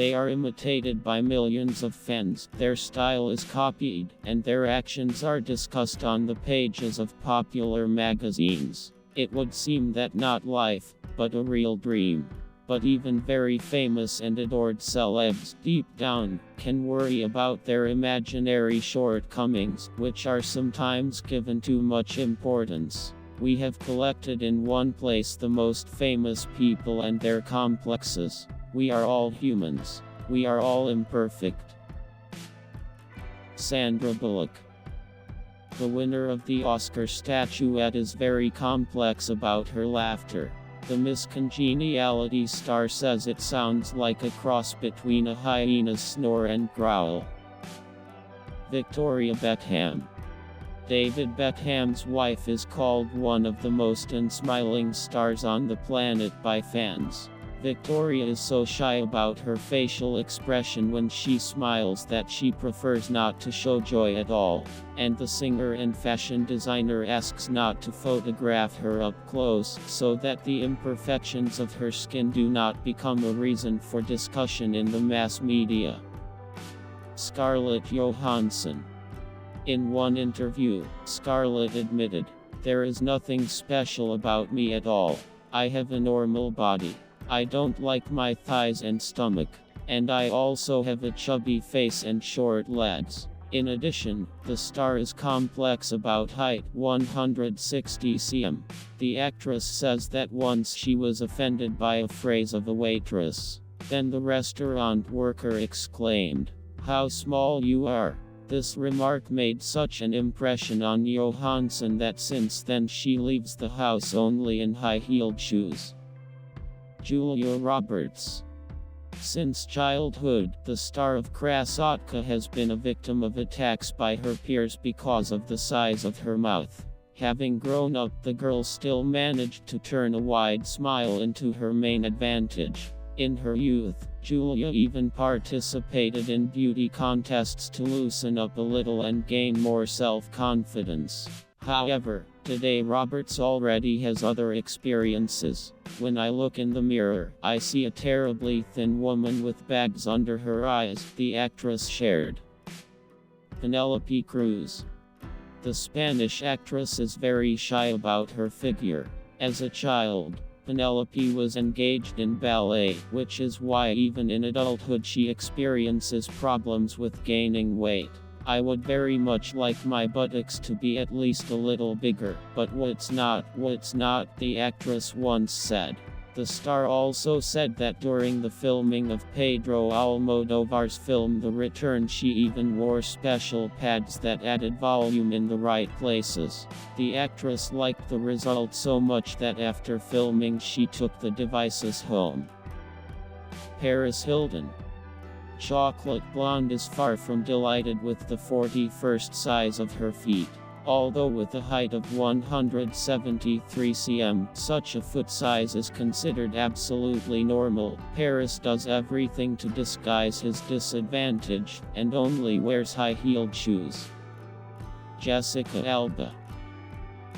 They are imitated by millions of fans, their style is copied, and their actions are discussed on the pages of popular magazines. It would seem that not life, but a real dream. But even very famous and adored celebs, deep down, can worry about their imaginary shortcomings, which are sometimes given too much importance. We have collected in one place the most famous people and their complexes. We are all humans. We are all imperfect. Sandra Bullock. The winner of the Oscar statuette is very complex about her laughter. The Miss Congeniality star says it sounds like a cross between a hyena's snore and growl. Victoria Beckham. David Beckham's wife is called one of the most unsmiling stars on the planet by fans. Victoria is so shy about her facial expression when she smiles that she prefers not to show joy at all, and the singer and fashion designer asks not to photograph her up close so that the imperfections of her skin do not become a reason for discussion in the mass media. Scarlett Johansson. In one interview, Scarlett admitted, "There is nothing special about me at all. I have a normal body. I don't like my thighs and stomach, and I also have a chubby face and short legs." In addition, the star is complex about height, 160 cm. The actress says that once she was offended by a phrase of a waitress. Then the restaurant worker exclaimed, "How small you are." This remark made such an impression on Johansson that since then she leaves the house only in high-heeled shoes. Julia Roberts. Since childhood, the star of Krasotka has been a victim of attacks by her peers because of the size of her mouth. Having grown up, the girl still managed to turn a wide smile into her main advantage. In her youth, Julia even participated in beauty contests to loosen up a little and gain more self-confidence. However, today Roberts already has other experiences. "When I look in the mirror, I see a terribly thin woman with bags under her eyes," the actress shared. Penelope Cruz. The Spanish actress is very shy about her figure. As a child, Penelope was engaged in ballet, which is why even in adulthood she experiences problems with gaining weight. "I would very much like my buttocks to be at least a little bigger, but what's not," the actress once said. The star also said that during the filming of Pedro Almodovar's film The Return she even wore special pads that added volume in the right places. The actress liked the result so much that after filming she took the devices home. Paris Hilton. Chocolate Blonde is far from delighted with the 41st size of her feet. Although with a height of 173 cm, such a foot size is considered absolutely normal. Paris does everything to disguise his disadvantage, and only wears high-heeled shoes. Jessica Alba.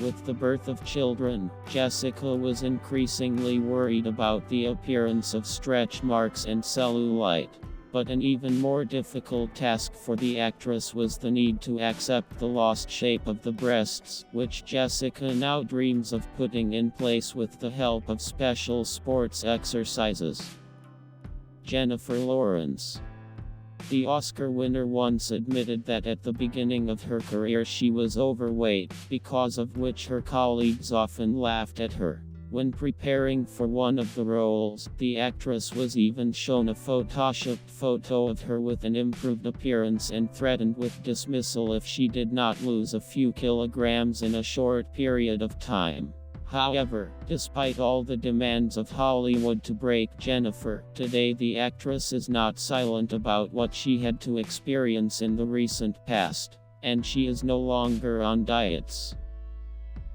With the birth of children, Jessica was increasingly worried about the appearance of stretch marks and cellulite. But an even more difficult task for the actress was the need to accept the lost shape of the breasts, which Jessica now dreams of putting in place with the help of special sports exercises. Jennifer Lawrence. The Oscar winner once admitted that at the beginning of her career she was overweight, because of which her colleagues often laughed at her. When preparing for one of the roles, the actress was even shown a photoshopped photo of her with an improved appearance and threatened with dismissal if she did not lose a few kilograms in a short period of time. However, despite all the demands of Hollywood to break Jennifer, today the actress is not silent about what she had to experience in the recent past, and she is no longer on diets.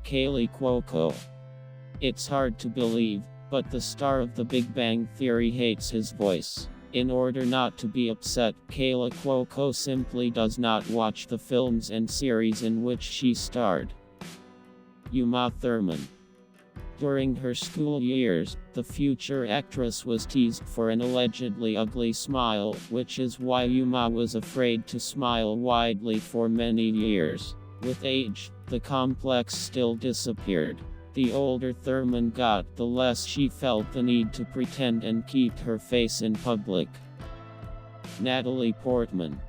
Kaylee Cuoco. It's hard to believe, but the star of The Big Bang Theory hates his voice. In order not to be upset, Kaylee Cuoco simply does not watch the films and series in which she starred. Uma Thurman. During her school years, the future actress was teased for an allegedly ugly smile, which is why Yuma was afraid to smile widely for many years. With age, the complex still disappeared. The older Thurman got, the less she felt the need to pretend and keep her face in public. Natalie Portman.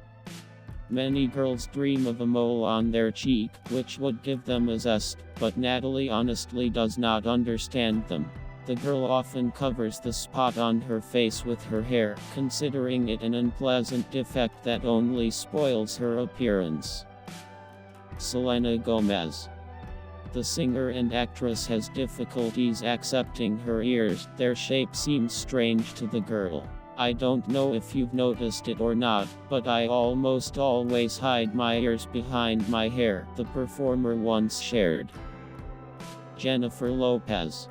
Many girls dream of a mole on their cheek, which would give them a zest, but Natalie honestly does not understand them. The girl often covers the spot on her face with her hair, considering it an unpleasant defect that only spoils her appearance. Selena Gomez. The singer and actress has difficulties accepting her ears, their shape seems strange to the girl. I don't know if you've noticed it or not, but I almost always hide my ears behind my hair, the performer once shared. Jennifer Lopez.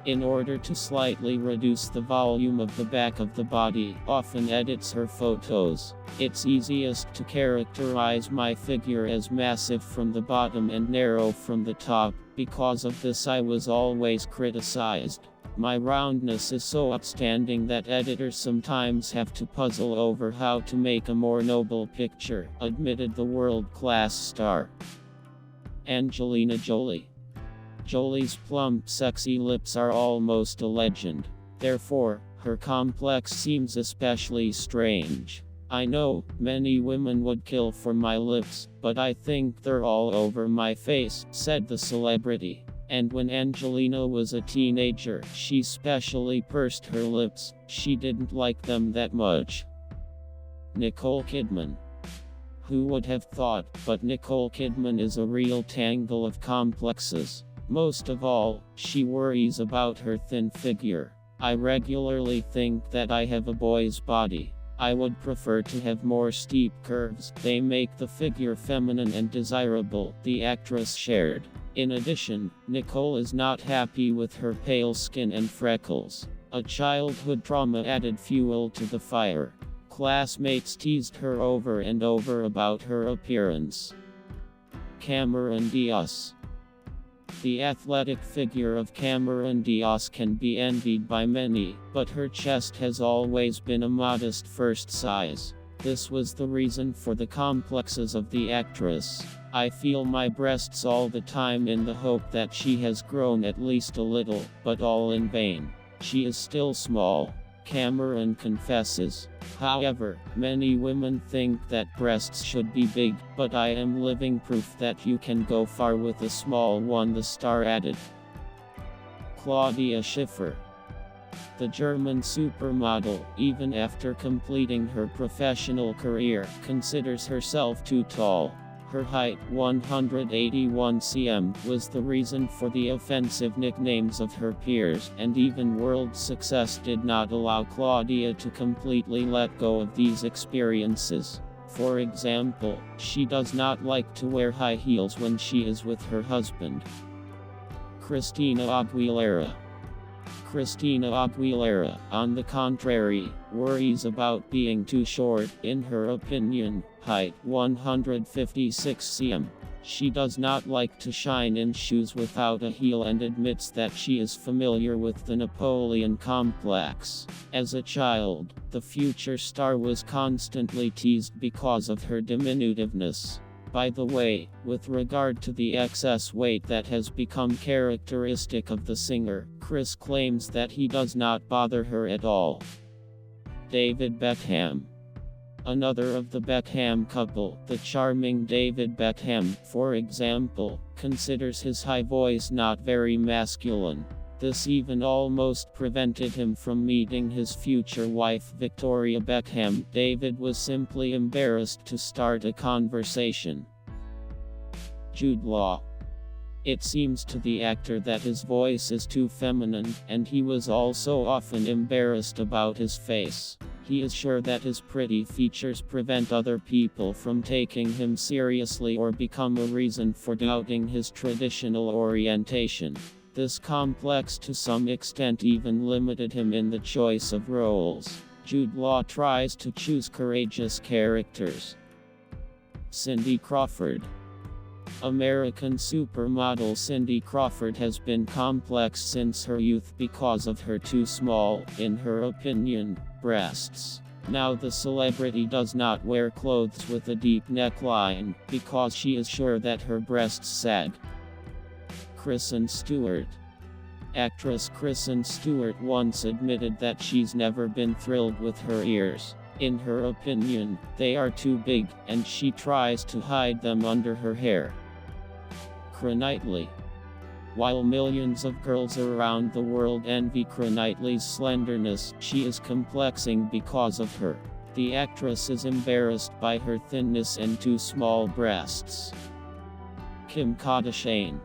In order to slightly reduce the volume of the back of the body, often edits her photos. It's easiest to characterize my figure as massive from the bottom and narrow from the top. Because of this I was always criticized. My roundness is so outstanding that editors sometimes have to puzzle over how to make a more noble picture, admitted the world-class star. Angelina Jolie. Jolie's plump, sexy lips are almost a legend. Therefore, her complex seems especially strange. I know, many women would kill for my lips, but I think they're all over my face, said the celebrity. And when Angelina was a teenager, she specially pursed her lips. She didn't like them that much. Nicole Kidman. Who would have thought, but Nicole Kidman is a real tangle of complexes. Most of all, she worries about her thin figure. I regularly think that I have a boy's body. I would prefer to have more steep curves. They make the figure feminine and desirable, the actress shared. In addition, Nicole is not happy with her pale skin and freckles. A childhood trauma added fuel to the fire. Classmates teased her over and over about her appearance. Cameron Diaz. The athletic figure of Cameron Diaz can be envied by many, but her chest has always been a modest first size. This was the reason for the complexes of the actress. I feel my breasts all the time in the hope that she has grown at least a little, but all in vain. She is still small. Cameron confesses. However, many women think that breasts should be big, but I am living proof that you can go far with a small one, the star added. Claudia Schiffer. The German supermodel, even after completing her professional career, considers herself too tall. Her height, 181 cm, was the reason for the offensive nicknames of her peers, and even world success did not allow Claudia to completely let go of these experiences. For example, she does not like to wear high heels when she is with her husband. Christina Aguilera. Christina Aguilera, on the contrary, worries about being too short. In her opinion, height 156 cm. She does not like to shine in shoes without a heel and admits that she is familiar with the Napoleon complex. As a child, the future star was constantly teased because of her diminutiveness. By the way, with regard to the excess weight that has become characteristic of the singer, Chris claims that he does not bother her at all. David Beckham. Another of the Beckham couple, the charming David Beckham, for example, considers his high voice not very masculine. This even almost prevented him from meeting his future wife Victoria Beckham. David was simply embarrassed to start a conversation. Jude Law. It seems to the actor that his voice is too feminine, and he was also often embarrassed about his face. He is sure that his pretty features prevent other people from taking him seriously or become a reason for doubting his traditional orientation. This complex to some extent even limited him in the choice of roles. Jude Law tries to choose courageous characters. Cindy Crawford. American supermodel Cindy Crawford has been complex since her youth because of her too small, in her opinion, breasts. Now the celebrity does not wear clothes with a deep neckline, because she is sure that her breasts sag. Kristen Stewart. Actress Kristen Stewart once admitted that she's never been thrilled with her ears. In her opinion, they are too big, and she tries to hide them under her hair. Knightley. While millions of girls around the world envy Knightley's slenderness, she is complexing because of her. The actress is embarrassed by her thinness and too small breasts. Kim Kardashian.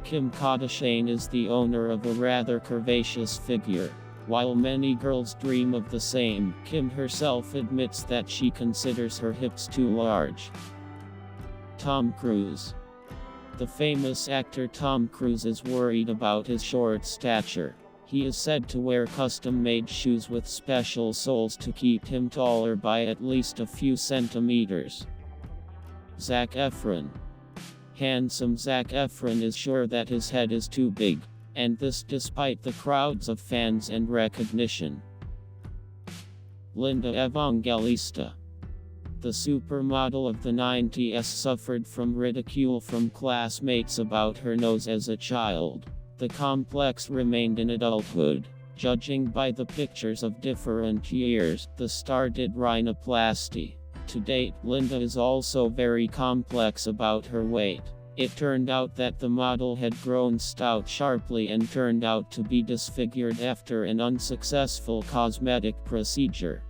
Kim Kardashian is the owner of a rather curvaceous figure. While many girls dream of the same, Kim herself admits that she considers her hips too large. Tom Cruise. The famous actor Tom Cruise is worried about his short stature. He is said to wear custom-made shoes with special soles to keep him taller by at least a few centimeters. Zac Efron. Handsome Zac Efron is sure that his head is too big, and this despite the crowds of fans and recognition. Linda Evangelista. The supermodel of the 90s suffered from ridicule from classmates about her nose as a child. The complex remained in adulthood. Judging by the pictures of different years, the star did rhinoplasty. To date, Linda is also very complex about her weight. It turned out that the model had grown stout sharply and turned out to be disfigured after an unsuccessful cosmetic procedure.